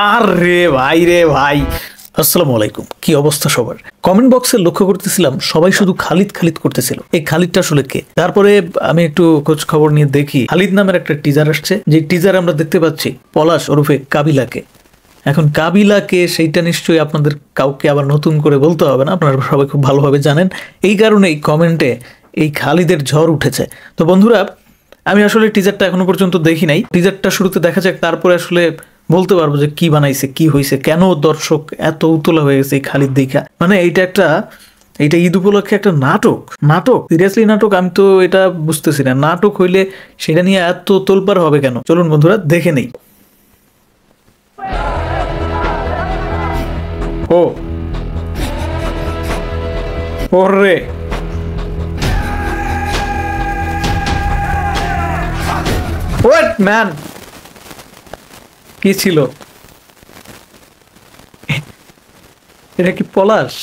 আরে ভাই রে ভাই, আসসালামু আলাইকুম। কি অবস্থা সবার? কমেন্ট বক্সে লক্ষ্য করতেছিলাম সবাই শুধু খালিদ খালিদ করতেছিল। এই খালিদটা আসলে কে? তারপরে আমি একটু খোঁজ খবর নিয়ে দেখি খালিদ নামের একটা টিজার আসছে, যে টিজার আমরা দেখতে পাচ্ছি পলাশ ওরফে কাবিলাকে। এখন কাবিলাকে সেইটা নিশ্চয়ই আপনাদের কাউকে আবার নতুন করে বলতে হবে না, আপনারা সবাই খুব ভালোভাবে জানেন। এই কারণেই কমেন্টে এই খালিদের ঝড় উঠেছে। তো বন্ধুরা, আমি আসলে টিজারটা এখনো পর্যন্ত দেখি নাই। টিজারটা শুরুতে দেখা যাক, তারপরে আসলে বলতে পারবো যে কি বানাইছে, কি হয়েছে, কেন দর্শক এত উতলা হয়ে গেছে এই খালিদ দেখা। মানে এইটা ঈদ উপলক্ষে একটা নাটক সিরিয়াসলি নাটক? আমি তো এটা বুঝতেছি না। নাটক হইলে সেটা নিয়ে এত তোলপাড় হবে কেন? চলুন বন্ধুরা দেখে নেই। ওরে হোয়াট ম্যান, কি ছিল এটা? কি পলাশ?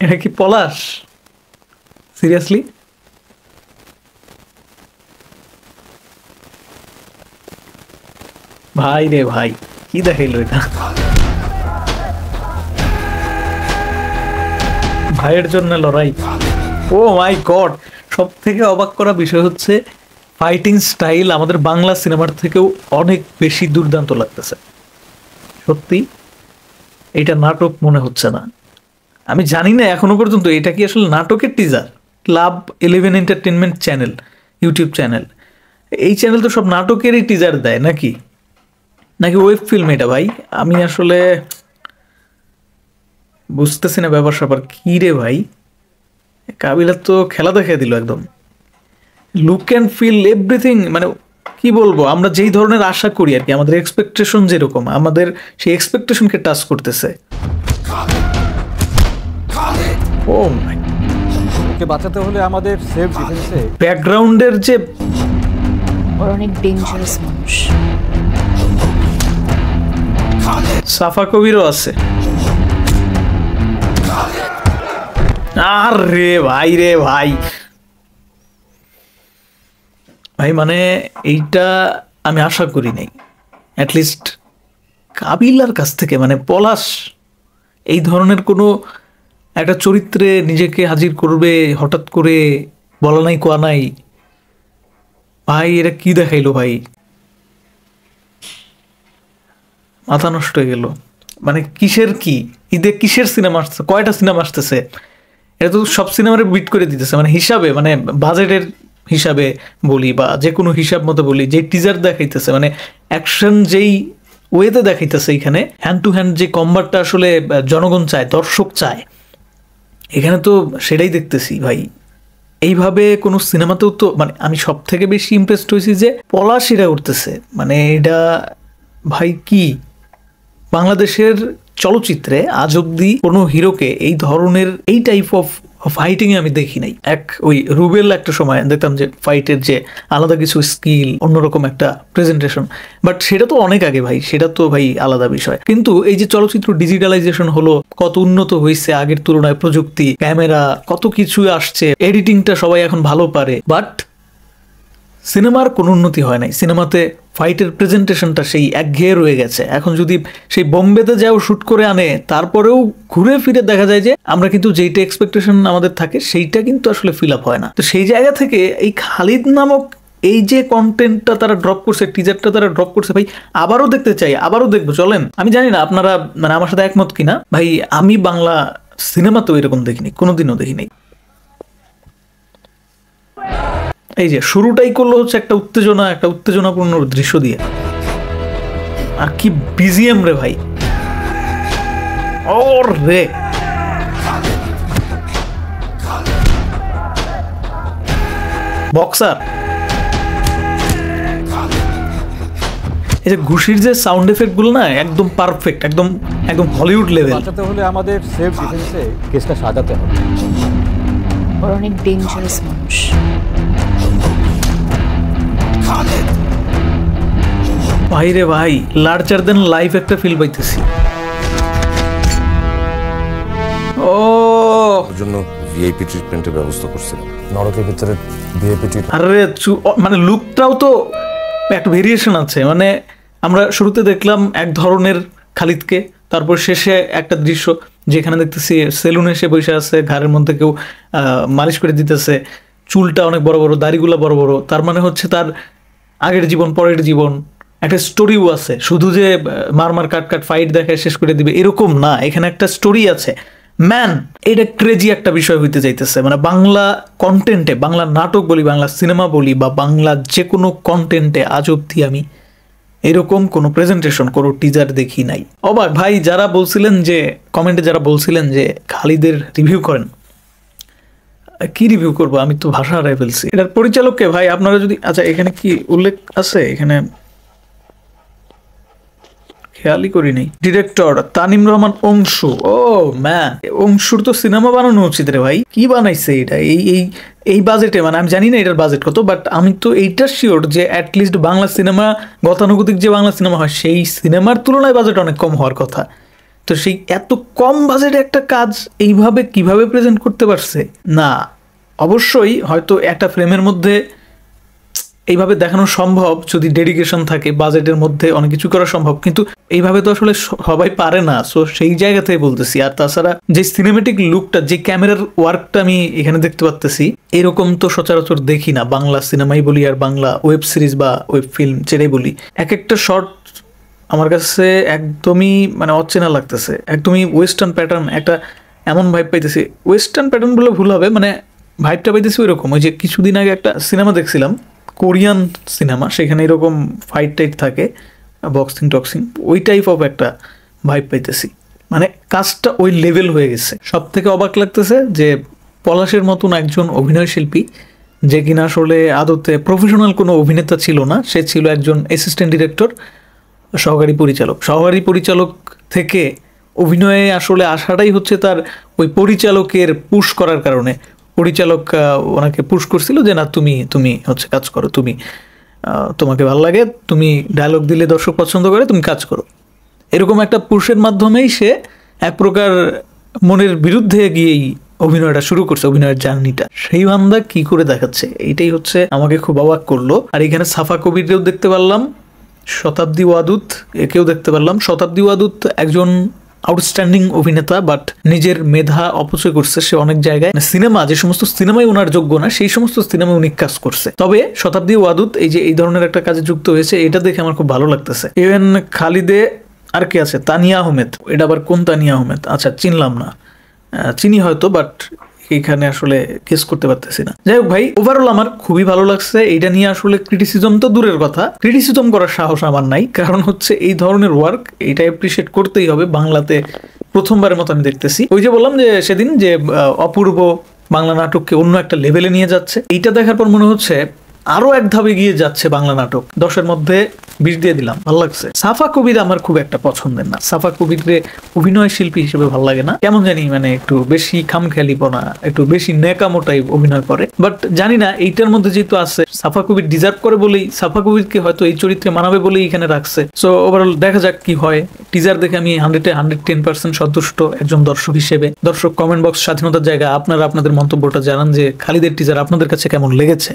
এটা কি পলাশ? সিরিয়াসলি? ভাই রে ভাই, কি দেখাইলো এটা? ভাইয়ের জন্য লড়াই। ও মাই গড, সব থেকে অবাক করা বিষয় হচ্ছে ফাইটিং স্টাইল আমাদের বাংলা সিনেমার থেকেও অনেক বেশি দুর্দান্ত লাগতেছে। সত্যি এটা নাটক মনে হচ্ছে না। আমি জানি না এখনো পর্যন্ত এটা কি আসলে নাটকের teaser. Club 11 entertainment channel, YouTube channel, এই চ্যানেল তো সব নাটকেরই টিজার দেয় নাকি ওয়েব ফিল্ম এটা? ভাই আমি আসলে বুঝতেছি না ব্যাপার স্যাপার কি রে ভাই। কাবিলা তো খেলা দেখিয়ে দিল একদম, লুক অ্যান্ড ফিল এভরিথিং। মানে কি বলবো, আমরা যেই ধরনের আশা করি আর কি, আমাদের এক্সপেকটেশন যেরকম, আমাদের সেই এক্সপেকটেশনকে টাচ করতেছে। ও মাই, ওকে বাঁচাতে হলে আমাদের সেফ ডিফেন্সে ব্যাকগ্রাউন্ডের যে অনেক ডেঞ্জারাস মানুষ। সাফা কবিরও আছে। আরে ভাই রে ভাই, মানে এইটা আমি আশা করি নাই অ্যাটলিস্ট কাবিলার কাছ থেকে। মানে পলাশ এই ধরনের কোনো একটা চরিত্রে নিজেকে হাজির করবে হঠাৎ করে, বলা নাই কোয়া নাই। ভাই এটা কি দেখাইলো ভাই, মাথা নষ্ট হয়ে গেল। মানে কিসের কি ঈদে কিসের সিনেমা আসছে? কয়টা সিনেমা আসতেছে? এটা তো সব সিনেমারে বিট করে দিতেছে। মানে হিসাবে, মানে বাজেটের হিসাবে বলি বা যে কোনো হিসাব মতো বলি, যে টিজার দেখাইতেছে, মানে অ্যাকশন যেই ওয়েতে দেখাইতেছে, এখানে হ্যান্ড টু হ্যান্ড যে কম্বাটটা আসলে জনগণ চায়, দর্শক চায়, এখানে তো সেটাই দেখতেছি ভাই। এইভাবে কোনো সিনেমাতেও তো, মানে আমি সব থেকে বেশি ইমপ্রেসড হয়েছি যে পলাশ এরা উঠতেছে। মানে এটা ভাই কি, বাংলাদেশের চলচ্চিত্রে আজ অব্দি কোনো হিরোকে এই ধরনের এই টাইপ অফ ফাইটিং আমি দেখি নাই। ওই রুবেল একটা সময় দেখতাম যে ফাইটের যে আলাদা কিছু স্কিল, অন্যরকম একটা প্রেজেন্টেশন, বাট সেটা তো অনেক আগে ভাই, সেটা তো ভাই আলাদা বিষয়। কিন্তু এই যে চলচ্চিত্র ডিজিটালাইজেশন হলো, কত উন্নত হয়েছে আগের তুলনায়, প্রযুক্তি, ক্যামেরা, কত কিছু আসছে, এডিটিংটা সবাই এখন ভালো পারে, বাট সিনেমার কোনো উন্নতি হয় নাই। সিনেমাতে ফাইটের প্রেজেন্টেশনটা সেই একঘেয়ে রয়ে গেছে। এখন যদি সেই বোম্বেতে যাও শ্যুট করে আনে, তারপরেও ঘুরে ফিরে দেখা যায় যে আমরা কিন্তু যেইটা এক্সপেকটেশন আমাদের থাকে সেইটা কিন্তু আসলে ফিল আপ হয় না। তো সেই জায়গা থেকে এই খালিদ নামক এই যে কন্টেন্টটা তারা ড্রপ করছে, টিজারটা তারা ড্রপ করছে, ভাই আবারও দেখতে চাই, আবারও দেখবো। চলেন, আমি জানি না আপনারা মানে আমার সাথে একমত কিনা ভাই, আমি বাংলা সিনেমাতেও এরকম দেখিনি, কোনোদিনও দেখিনি। এই যে শুরুটাই করলো হচ্ছে একটা উত্তেজনাপূর্ণ দৃশ্য দিয়ে, আর কি বিজিএম রে ভাই। ওর রে বক্সার, এই যে ঘুষির যে সাউন্ড এফেক্ট গুলো না, একদম পারফেক্ট, একদম হলিউড লেভেল। বাঁচাতে হলে আমাদের সেফ ডিফেন্সে কেসটা সাজাতে হবে। অনেক ডেঞ্জারাস মানুষ। ভাই রে ভাই, লার্জার দেন লাইফ একটা ফিল পাইতেছি। জন্য ভিআইপি ট্রিটমেন্টের ব্যবস্থা করছিলাম। নরকের ভিতরে ভিআইপি ট্রিটমেন্ট, আরে মানে লুকটাও তো একটা ভেরিয়েশন আছে। মানে আমরা শুরুতে দেখলাম এক ধরনের খালিদকে, তারপর শেষে একটা দৃশ্য যেখানে দেখতেছি সেলুনে এসে বসে আছে, ঘাড়ের মধ্যে কেউ মালিশ করে দিতেছে, চুলটা অনেক বড় বড়, দাড়িগুলো বড় বড়। তার মানে হচ্ছে তার আগের জীবন পরের জীবন, একটা স্টোরিও আছে। শুধু যে মার কাট ফাইট দেখায় শেষ করে দিবে এরকম না, এখানে একটা স্টোরি আছে। ম্যান, এটা ক্রেজি একটা বিষয় হইতে যাইতেছে। মানে বাংলা কন্টেন্টে, বাংলা নাটক বলি, বাংলা সিনেমা বলি, বা বাংলা যে কোনো কন্টেন্টে আজ অব্দি আমি এরকম কোনো প্রেজেন্টেশন, কোনো টিজার দেখি নাই। অবাক ভাই, যারা বলছিলেন যে কমেন্টে যারা বলছিলেন যে খালিদের রিভিউ করেন, কি রিভিউ করবো, আমি তো ভাষা হারাই ফেলছি। এটার পরিচালককে ভাই আপনারা যদি, আচ্ছা এখানে কি উল্লেখ আছে, এখানে খেয়ালই করি নাই। ডিরেক্টর তানিম রহমান অংশু। ও ম্যান, অংশুর তো সিনেমা বানানো উচিত রে ভাই। কি বানাইছে এটা এই এই এই বাজেটে? মানে আমি জানি না এটার বাজেট কত, বাট আমি তো এইটা শিওর যে অ্যাটলিস্ট বাংলা সিনেমা, গতানুগতিক যে বাংলা সিনেমা হয় সেই সিনেমার তুলনায় বাজেট অনেক কম হওয়ার কথা। তো সেই এত কম বাজেটে একটা কাজ এইভাবে কিভাবে প্রেজেন্ট করতে পারছে? না, অবশ্যই হয়তো একটা ফ্রেমের মধ্যে এইভাবে দেখানো সম্ভব যদি ডেডিকেশন থাকে, বাজেটের মধ্যে অনেক কিছু করা সম্ভব, কিন্তু এইভাবে তো আসলে সবাই পারে না। সো সেই জায়গা থেকে বলতেছি। আর তাছাড়া যে সিনেমেটিক লুকটা, যে ক্যামেরার ওয়ার্কটা আমি এখানে দেখতে পাচ্তেছি, এরকম তো সচরাচর দেখি না বাংলা সিনেমাই বলি আর বাংলা ওয়েব সিরিজ বা ওয়েব ফিল্ম যেটাই বলি। এক একটা শর্ট আমার কাছে একদমই মানে অচেনা লাগতেছে, একদমই ওয়েস্টার্ন প্যাটার্ন, একটা এমন ভাইব পাইতেছি। ওয়েস্টার্ন প্যাটার্ন বলে ভুল হবে, মানে ভাইবটা পাইতেছি ওই রকম। ওই যে কিছুদিন আগে একটা সিনেমা দেখছিলাম, কোরিয়ান সিনেমা, সেখানে এরকম ফাইট টাইট থাকে, বক্সিং টক্সিং, ওই টাইপ অফ একটা ভাইব পাইতেছি। মানে কাজটা ওই লেভেল হয়ে গেছে। সব থেকে অবাক লাগতেছে যে পলাশের মতন একজন অভিনয় শিল্পী, যে কিনা আসলে আদতে প্রফেশনাল কোনো অভিনেতা ছিল না, সে ছিল একজন অ্যাসিস্ট্যান্ট ডিরেক্টর, সহকারী পরিচালক। সহকারী পরিচালক থেকে অভিনয়ে আসলে আসাটাই হচ্ছে তার ওই পরিচালকের পুশ করার কারণে। পরিচালক ওনাকে পুশ করছিল যে না, তুমি তুমি হচ্ছে কাজ করো, তুমি তোমাকে ভালো লাগে, তুমি ডায়লগ দিলে দর্শক পছন্দ করে, তুমি কাজ করো। এরকম একটা পুশের মাধ্যমেই সে এক প্রকার মনের বিরুদ্ধে গিয়েই অভিনয়টা শুরু করছে, অভিনয়ের জার্নিটা। সেই বান্দা কি করে দেখাচ্ছে, এইটাই হচ্ছে আমাকে খুব অবাক করলো। আর এখানে সাফা কবিরকেও দেখতে পারলাম, শতাব্দী ওয়াদুদ একেও দেখতে পারলাম। শতাব্দী ওয়াদুদ একজন আউটস্ট্যান্ডিং অভিনেতা, বাট নিজের মেধা অপচয় করছে সে অনেক জায়গায়। সিনেমা, যে সমস্ত সিনেমাই ওনার যোগ্য না, সেই সমস্ত সিনেমায় উনি কাজ করছে। তবে শতাব্দী ওয়াদুদ এই যে এই ধরনের একটা কাজে যুক্ত হয়েছে, এটা দেখে আমার খুব ভালো লাগতেছে। ইভেন খালিদে আর কি আছে, তানিয়া আহমেদ। এটা আবার কোন তানিয়া আহমেদ? আচ্ছা, চিনলাম না, চিনি হয়তো, বাট এখানে আসলে গেস করতে পারতেছি না। যাই হোক ভাই, ওভারঅল আমার খুবই ভালো লাগছে। এইটা নিয়ে আসলে ক্রিটিসিজম তো দূরের কথা, ক্রিটিসিজম করার সাহস আমার নাই, কারণ হচ্ছে এই ধরনের ওয়ার্ক এইটা অ্যাপ্রিসিয়েট করতেই হবে। বাংলাতে প্রথমবারের মতো আমি দেখতেছি। ওই যে বললাম যে সেদিন যে অপূর্ব বাংলা নাটককে অন্য একটা লেভেলে নিয়ে যাচ্ছে, এইটা দেখার পর মনে হচ্ছে আরো এক ধাপ এগিয়ে যাচ্ছে বাংলা নাটক। 10-এর মধ্যে 20 দিয়ে দিলাম, ভালো লাগছে। সাফা কবির আমার খুব একটা পছন্দের না। সাফা কবিরকে অভিনয় শিল্পী হিসেবে ভালো লাগে না, কেমন জানি, মানে একটু বেশি খামখেয়ালিপনা, একটু বেশি নেকামো টাইপ অভিনয় করে। বাট জানি না, এইটার মধ্যে যেহেতু আছে, সাফা কবির ডিজার্ভ করে বলেই, সাফা কবিরকে হয়তো এই চরিত্রে মানাবে বলেই এখানে রাখছে। সো ওভারঅল দেখা যাক কি হয়। টিজার দেখে আমি 110% সন্তুষ্ট একজন দর্শক হিসেবে। দর্শক কমেন্ট বক্স স্বাধীনতার জায়গা, আপনারা আপনাদের মন্তব্যটা জানান যে খালিদের টিজার আপনাদের কাছে কেমন লেগেছে।